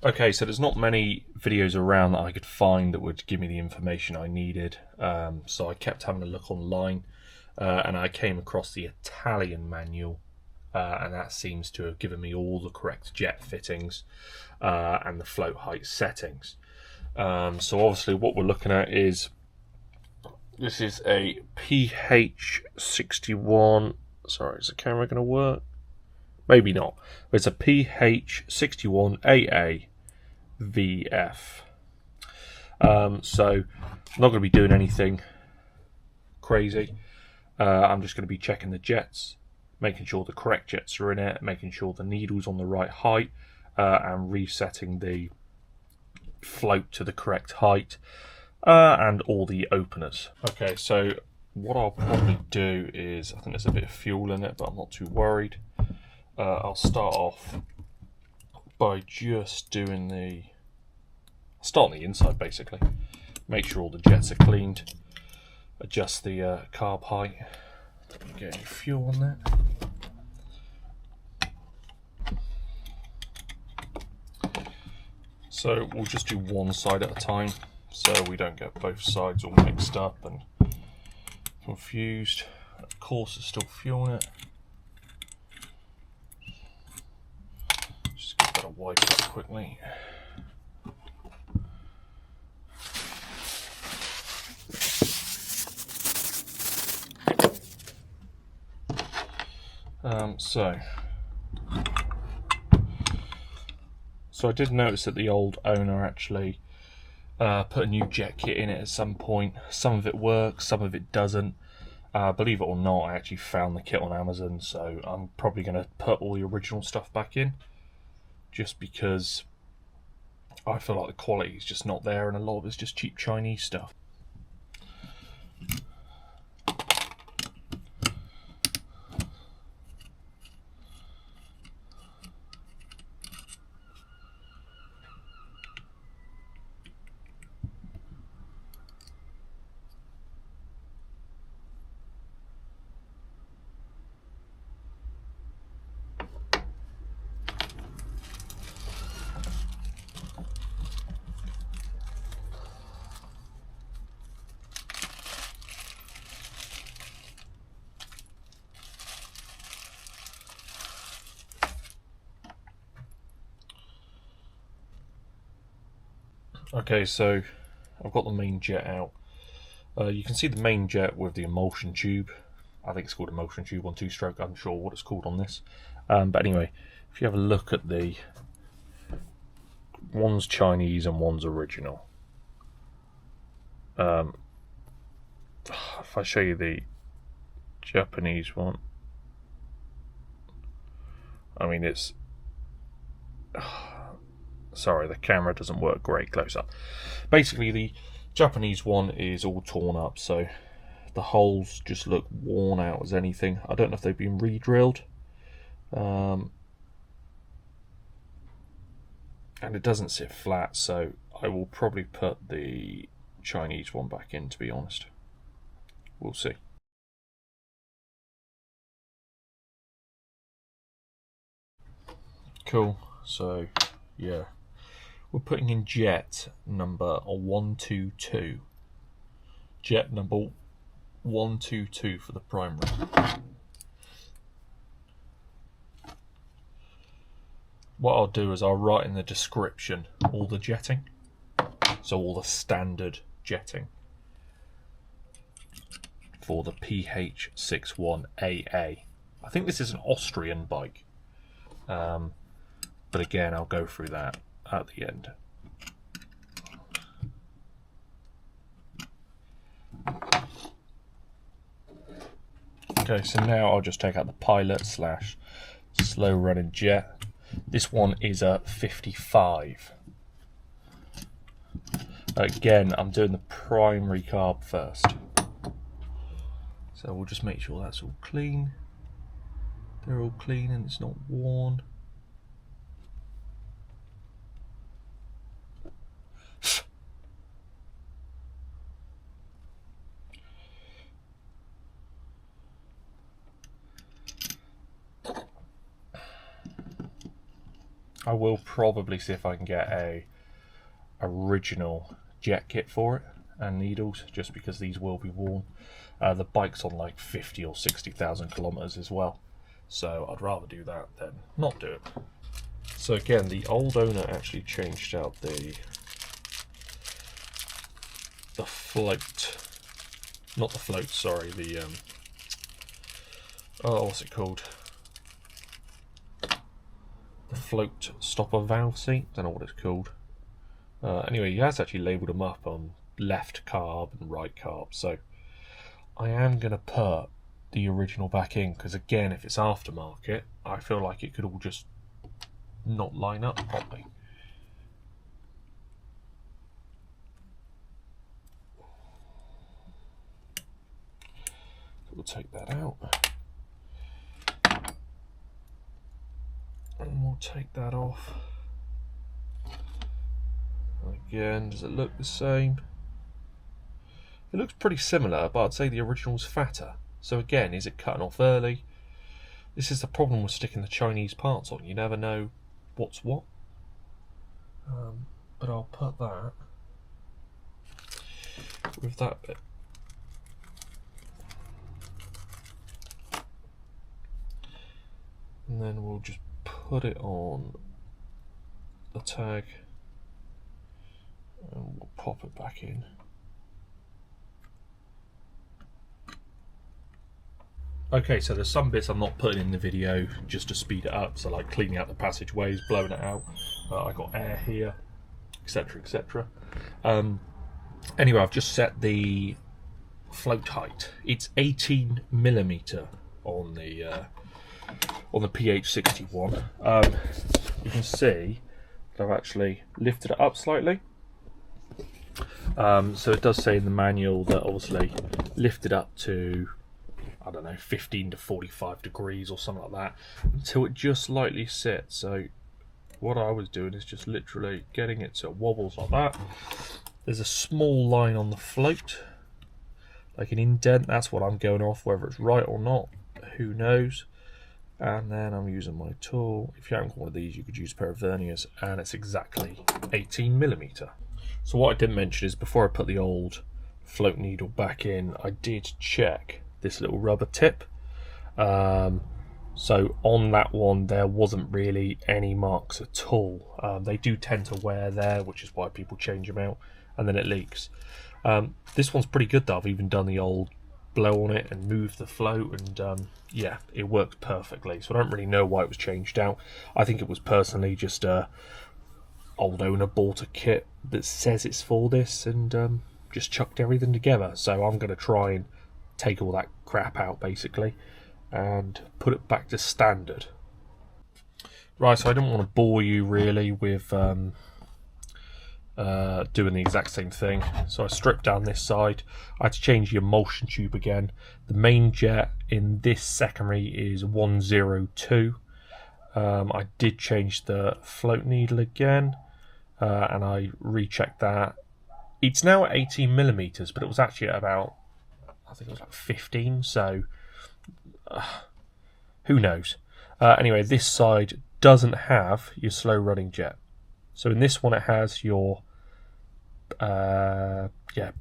Okay, so there's not many videos around that I could find that would give me the information I needed. So I kept having a look online, and I came across the Italian manual, and that seems to have given me all the correct jet fittings and the float height settings. So obviously what we're looking at is, this is a PH61. Sorry, is the camera going to work? Maybe not. It's a PH61A VF. So I'm not going to be doing anything crazy. I'm just going to be checking the jets, making sure the correct jets are in it, making sure the needle's on the right height, and resetting the float to the correct height, and all the openers. Okay, so what I'll probably do is, I think there's a bit of fuel in it, but I'm not too worried. I'll start off by just doing start on the inside basically. Make sure all the jets are cleaned. Adjust the carb height. Get any fuel on that. So we'll just do one side at a time, so we don't get both sides all mixed up and confused. Of course, there's still fuel in it. Just give that a wipe up quickly. So I did notice that the old owner actually put a new jet kit in it at some point. Some of it works, some of it doesn't. Believe it or not, I actually found the kit on Amazon, so I'm probably going to put all the original stuff back in, just because I feel like the quality is just not there, and a lot of it's just cheap Chinese stuff. Okay, so I've got the main jet out. You can see the main jet with the emulsion tube. I think it's called emulsion tube on two-stroke. I'm sure what it's called on this. But anyway, if you have a look at one's Chinese and one's original. If I show you the Japanese one, I mean it's... Sorry, the camera doesn't work great close up. Basically, the Japanese one is all torn up, so the holes just look worn out as anything. I don't know if they've been re-drilled. And it doesn't sit flat, so I will probably put the Chinese one back in, to be honest. We'll see. Cool, so yeah. We're putting in jet number 122. Jet number 122 for the primary. What I'll do is I'll write in the description all the jetting. So all the standard jetting for the PH61AA. I think this is an Austrian bike. But again, I'll go through that at the end. Okay, so now I'll just take out the pilot / slow running jet. This one is a 55. Again, I'm doing the primary carb first. So we'll just make sure that's all clean. They're all clean and it's not worn. I will probably see if I can get a original jet kit for it and needles, just because these will be worn. The bike's on like 50 or 60,000 kilometers as well, so I'd rather do that than not do it. So again, the old owner actually changed out the float, not the float, sorry, the oh, what's it called? The float stopper valve seat. Don't know what it's called. Anyway, he has actually labelled them up on left carb and right carb. So I am going to put the original back in, because again, if it's aftermarket, I feel like it could all just not line up properly. We'll take that out. And we'll take that off. Again, does it look the same? It looks pretty similar, but I'd say the original's fatter. So again, is it cutting off early? This is the problem with sticking the Chinese parts on. You never know what's what. But I'll put that with that bit. And then we'll just put it on the tag and we'll pop it back in. Okay, so there's some bits I'm not putting in the video just to speed it up, so like cleaning out the passageways, blowing it out. I got air here, etc, etc. Anyway, I've just set the float height. It's 18mm on the PH61. You can see that I've actually lifted it up slightly. So it does say in the manual that obviously lift it up to, I don't know, 15 to 45 degrees or something like that, until it just slightly sits. So what I was doing is just literally getting it so it wobbles like that. There's a small line on the float, like an indent. That's what I'm going off, whether it's right or not, who knows. And then I'm using my tool. If you haven't got one of these, you could use a pair of verniers, and it's exactly 18mm. So what I didn't mention is before I put the old float needle back in, I did check this little rubber tip. So on that one, there wasn't really any marks at all. They do tend to wear there, which is why people change them out, and then it leaks. This one's pretty good though. I've even done the old blow on it and move the float, and yeah, it worked perfectly. So I don't really know why it was changed out. I think it was personally just old owner bought a kit that says it's for this and just chucked everything together. So I'm going to try and take all that crap out basically and put it back to standard. Right, so I didn't want to bore you really with doing the exact same thing. So I stripped down this side. I had to change the emulsion tube again. The main jet in this secondary is 102. I did change the float needle again, and I rechecked that. It's now at 18mm, but it was actually at about, I think it was like 15, so who knows. Anyway, this side doesn't have your slow running jet. So in this one it has your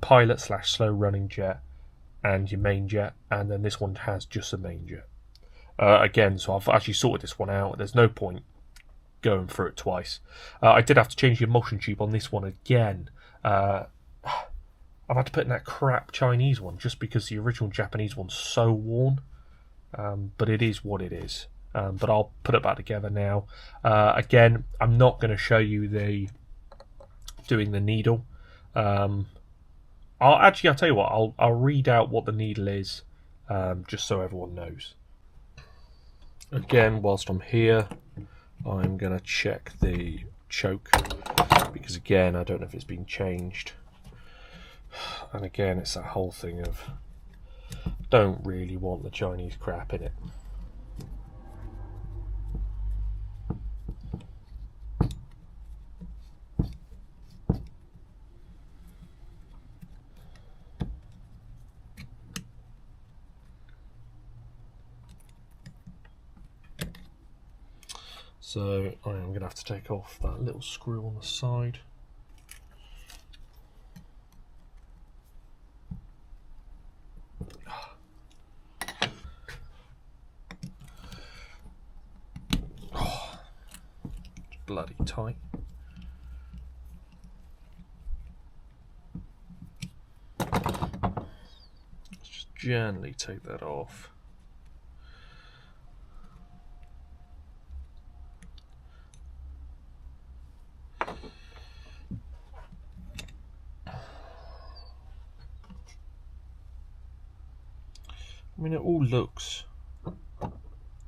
pilot / slow running jet and your main jet, and then this one has just a main jet. Again, so I've actually sorted this one out. There's no point going through it twice. I did have to change the emulsion tube on this one again. I've had to put in that crap Chinese one just because the original Japanese one's so worn. But it is what it is. But I'll put it back together now. Again, I'm not going to show you doing the needle. I'll tell you what, I'll read out what the needle is, just so everyone knows. Again, whilst I'm here, I'm going to check the choke, because again, I don't know if it's been changed. And again, it's that whole thing of don't really want the Chinese crap in it. So I'm going to have to take off that little screw on the side. Oh, it's bloody tight. Let's just gently take that off. I mean, it all looks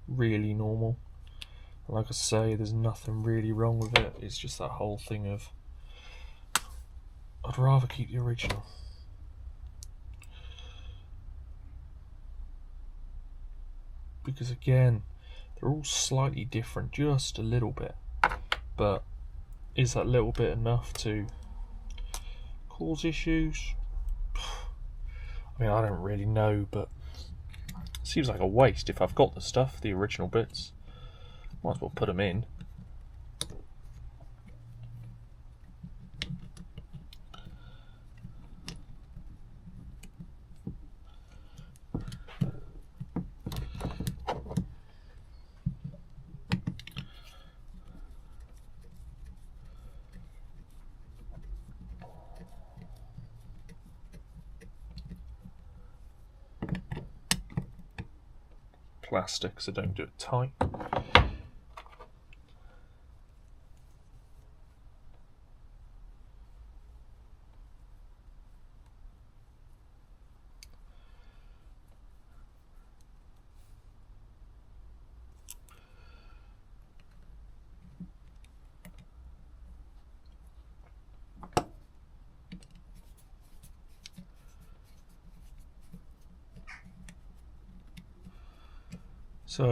really normal. Like I say, there's nothing really wrong with it. It's just that whole thing of, I'd rather keep the original. Because again, they're all slightly different, just a little bit. But is that little bit enough to cause issues? I mean, I don't really know, but it seems like a waste. If I've got the stuff, the original bits, might as well put them in. Plastic, so don't do it tight.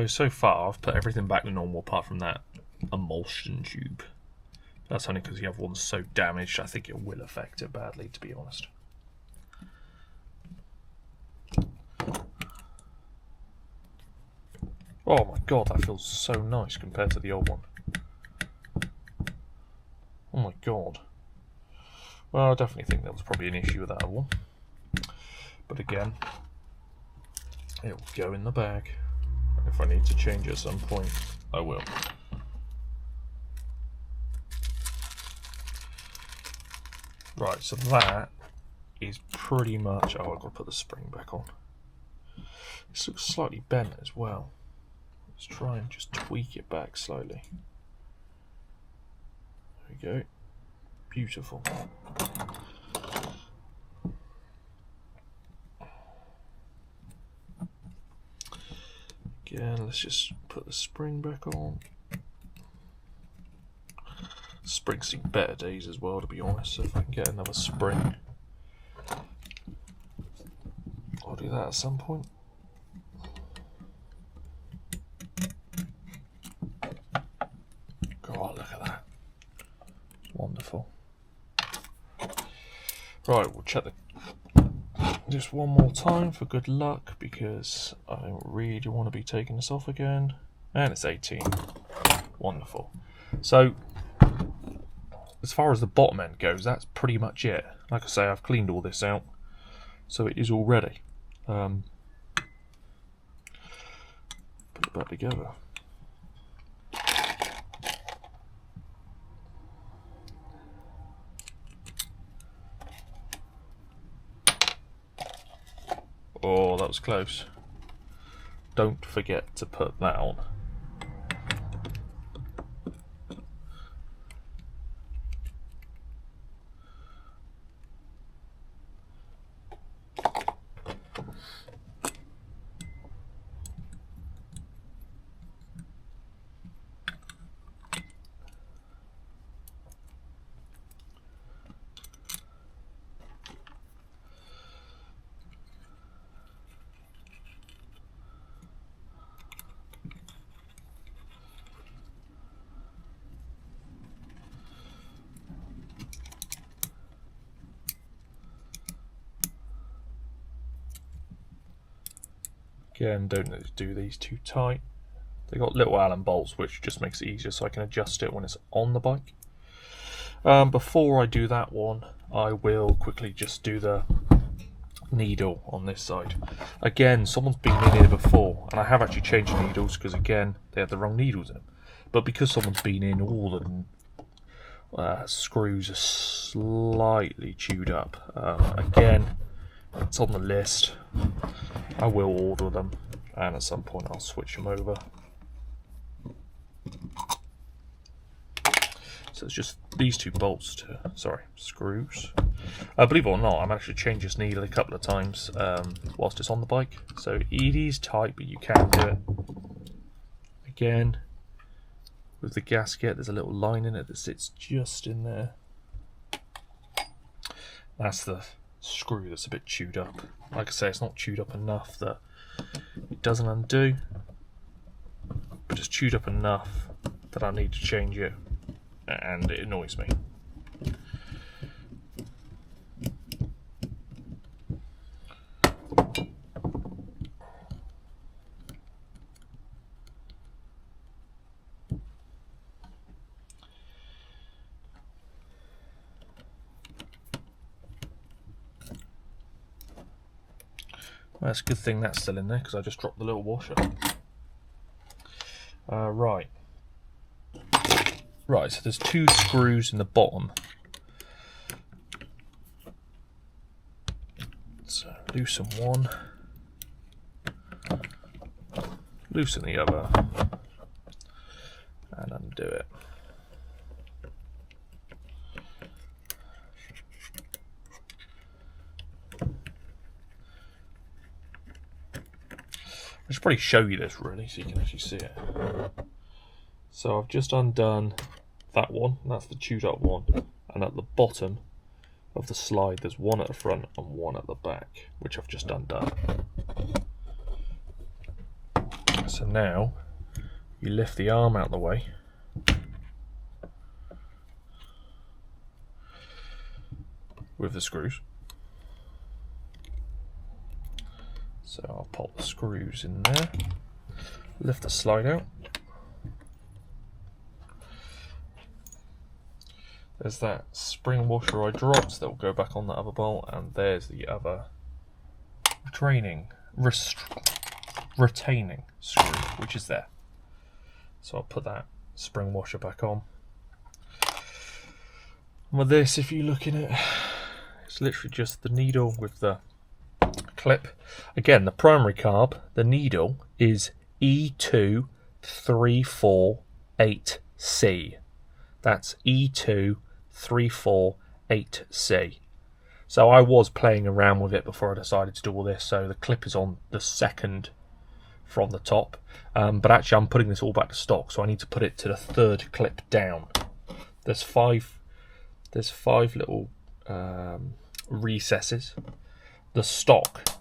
So far I've put everything back to normal apart from that emulsion tube. That's only because the other one's so damaged. I think it will affect it badly, to be honest. Oh my god, that feels so nice compared to the old one. Oh my god. Well, I definitely think there was probably an issue with that one. But again, it will go in the bag. If I need to change at some point, I will. Right, so that is pretty much... Oh, I've got to put the spring back on. This looks slightly bent as well. Let's try and just tweak it back slightly. There we go. Beautiful. Again, let's just put the spring back on. Spring's seen better days as well, to be honest, so if I can get another spring, I'll do that at some point. God, look at that. It's wonderful. Right, we'll check just one more time for good luck, because I don't really want to be taking this off again. And it's 18. Wonderful. So, as far as the bottom end goes, that's pretty much it. Like I say, I've cleaned all this out, so it is all ready. Put it back together. Oh, that was close. Don't forget to put that on. Again, don't do these too tight. They got little Allen bolts, which just makes it easier so I can adjust it when it's on the bike. Before I do that one, I will quickly just do the needle on this side. Again, someone's been in here before, and I have actually changed needles because again they had the wrong needles in them. But because someone's been in, all the screws are slightly chewed up. Again, it's on the list. I will order them, and at some point I'll switch them over. So it's just these two bolts to, screws. Believe it or not, I'm actually changed this needle a couple of times whilst it's on the bike. So it is tight, but you can do it. Again, with the gasket, there's a little line in it that sits just in there. That's the screw that's a bit chewed up. Like I say, it's not chewed up enough that it doesn't undo, but it's chewed up enough that I need to change it, and it annoys me. Well, it's a good thing that's still in there because I just dropped the little washer. Right, so there's two screws in the bottom. So loosen one, loosen the other, and undo it. I should probably show you this really so you can actually see it. So I've just undone that one, that's the chewed up one, and at the bottom of the slide there's one at the front and one at the back, which I've just undone. So now you lift the arm out of the way, with the screws. So I'll pop the screws in there, lift the slide out. There's that spring washer I dropped that will go back on that other bolt, and there's the other retaining screw, which is there. So I'll put that spring washer back on. And with this, if you look in it, it's literally just the needle with the clip. Again, the primary carb, the needle is E2348C. That's E2348C. So I was playing around with it before I decided to do all this. So the clip is on the second from the top, but actually I'm putting this all back to stock, so I need to put it to the third clip down. There's five little recesses. The stock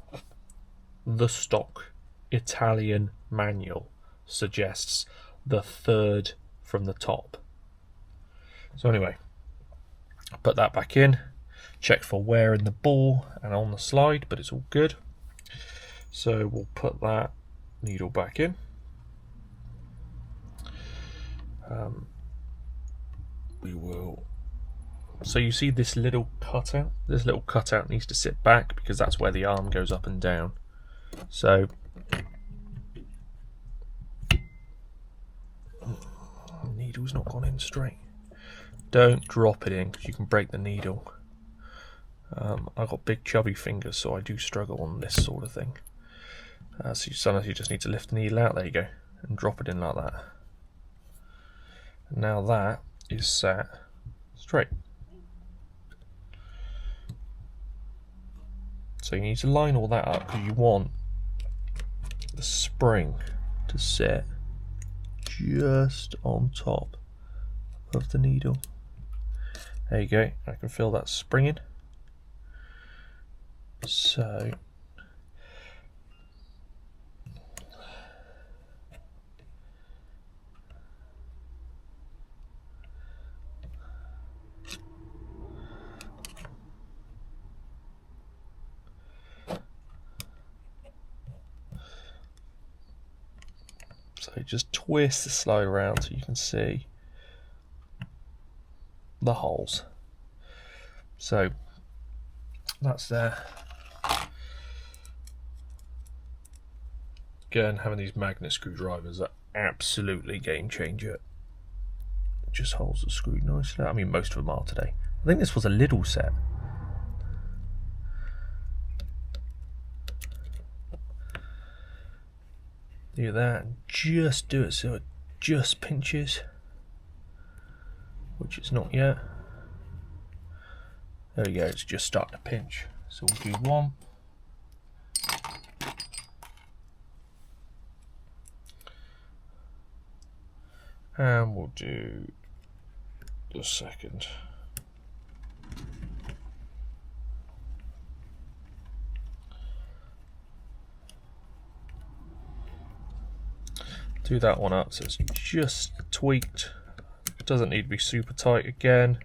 Italian manual suggests the third from the top. So anyway, put that back in, check for wear in the ball and on the slide, but it's all good. So we'll put that needle back in. We will. So you see this little cutout? This little cutout needs to sit back because that's where the arm goes up and down. So the needle's not gone in straight. Don't drop it in because you can break the needle. I've got big chubby fingers, so I do struggle on this sort of thing. So sometimes you just need to lift the needle out, there you go, and drop it in like that. And now that is sat straight. So you need to line all that up because you want the spring to sit just on top of the needle. There you go, I can feel that springing. So So just twist the slide around so you can see the holes. So that's there. Again, having these magnet screwdrivers are absolutely game changer. It just holds the screw nicely. I mean, most of them are today. I think this was a little set. Do that and just do it so it just pinches, which it's not yet. There we go, it's just starting to pinch. So we'll do one. And we'll do the second. Do that one up so it's just tweaked. It doesn't need to be super tight again.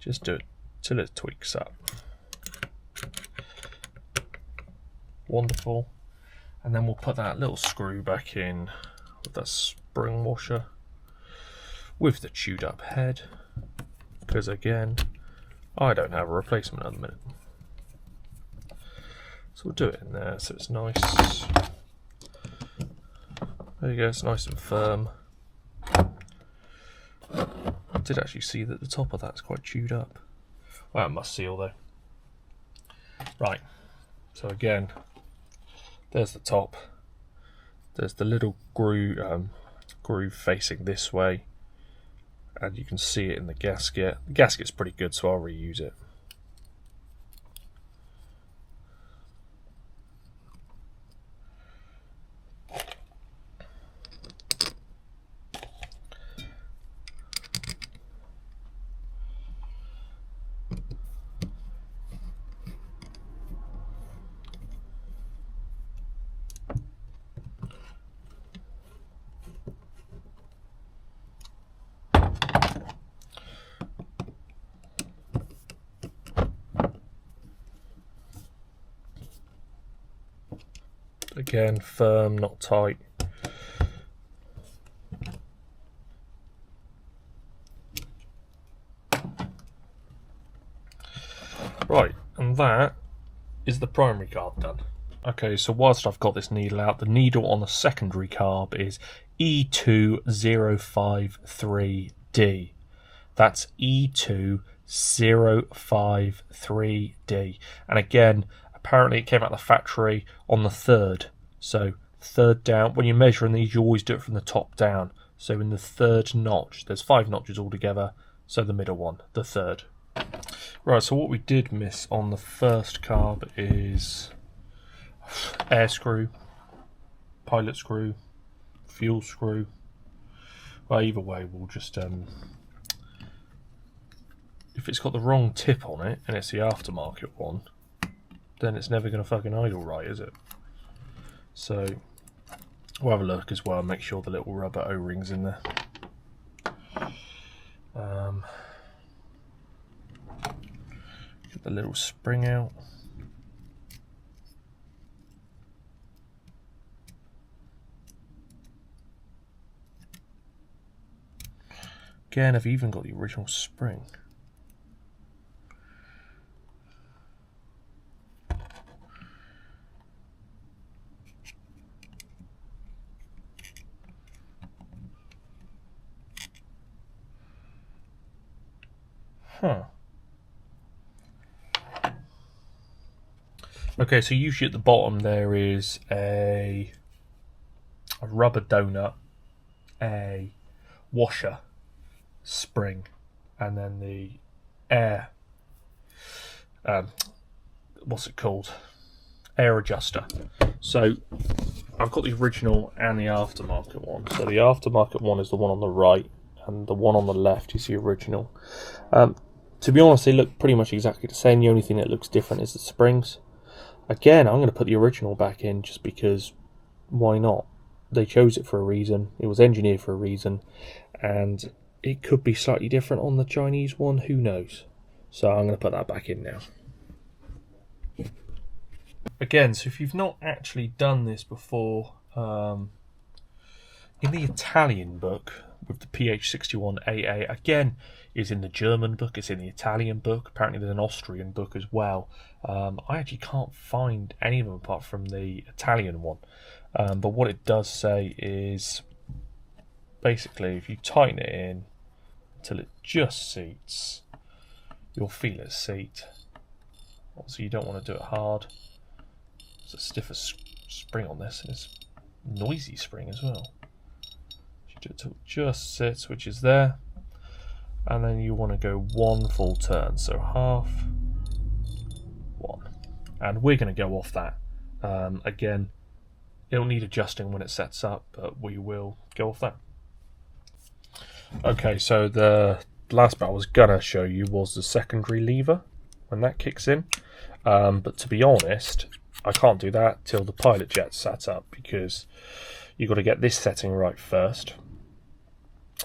Just do it till it tweaks up. Wonderful. And then we'll put that little screw back in with that spring washer with the chewed up head, because again, I don't have a replacement at the minute. So we'll do it in there so it's nice. There you go, it's nice and firm. I did actually see that the top of that's quite chewed up. Well, that must seal though. Right, so again, there's the top. There's the little groove facing this way, and you can see it in the gasket. The gasket's pretty good, so I'll reuse it. Again, firm, not tight. Right, and that is the primary carb done. Okay, so whilst I've got this needle out, the needle on the secondary carb is E2053D. That's E2053D. And again, apparently it came out of the factory on the third. So third down, when you're measuring these, you always do it from the top down. So in the third notch, there's 5 notches altogether, so the middle one, the third. Right, so what we did miss on the first carb is air screw, pilot screw, fuel screw. Well, either way, we'll just, if it's got the wrong tip on it, and it's the aftermarket one, then it's never going to fucking idle right, is it? So we'll have a look as well, make sure the little rubber O-ring's in there. Get the little spring out. Again, I've even got the original spring. Huh. Okay, so usually at the bottom there is a rubber donut, a washer, spring, and then the air, what's it called? Air adjuster. So I've got the original and the aftermarket one. So the aftermarket one is the one on the right, and the one on the left is the original. To be honest, they look pretty much exactly the same. The only thing that looks different is the springs. Again, I'm going to put the original back in just because, why not? They chose it for a reason. It was engineered for a reason, and it could be slightly different on the Chinese one. Who knows? So I'm going to put that back in now. Again, so if you've not actually done this before, in the Italian book with the PH61A, again, is in the German book, it's in the Italian book, apparently there's an Austrian book as well. I actually can't find any of them apart from the Italian one. But what it does say is, basically, if you tighten it in until it just seats, you'll feel it seat. Obviously, you don't want to do it hard. It's a stiffer spring on this, and it's a noisy spring as well. You do it till it just sits, which is there. And then you want to go one full turn, so half, one. And we're going to go off that. Again, it'll need adjusting when it sets up, but we will go off that. Okay, so the last bit I was going to show you was the secondary lever, when that kicks in. But to be honest, I can't do that till the pilot jet's set up, because you've got to get this setting right first,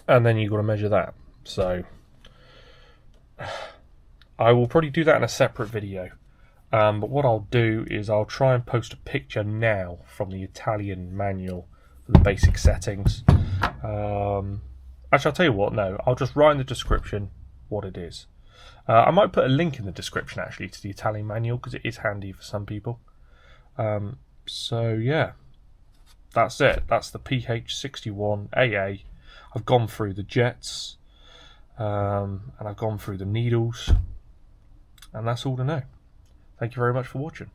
and then you've got to measure that. So I will probably do that in a separate video. But what I'll do is I'll try and post a picture now from the Italian manual for the basic settings. Actually, I'll tell you what, no, I'll just write in the description what it is. I might put a link in the description actually to the Italian manual, because it is handy for some people. So yeah, that's it. That's the PH61A. I've gone through the jets, and I've gone through the needles, and that's all to know. Thank you very much for watching.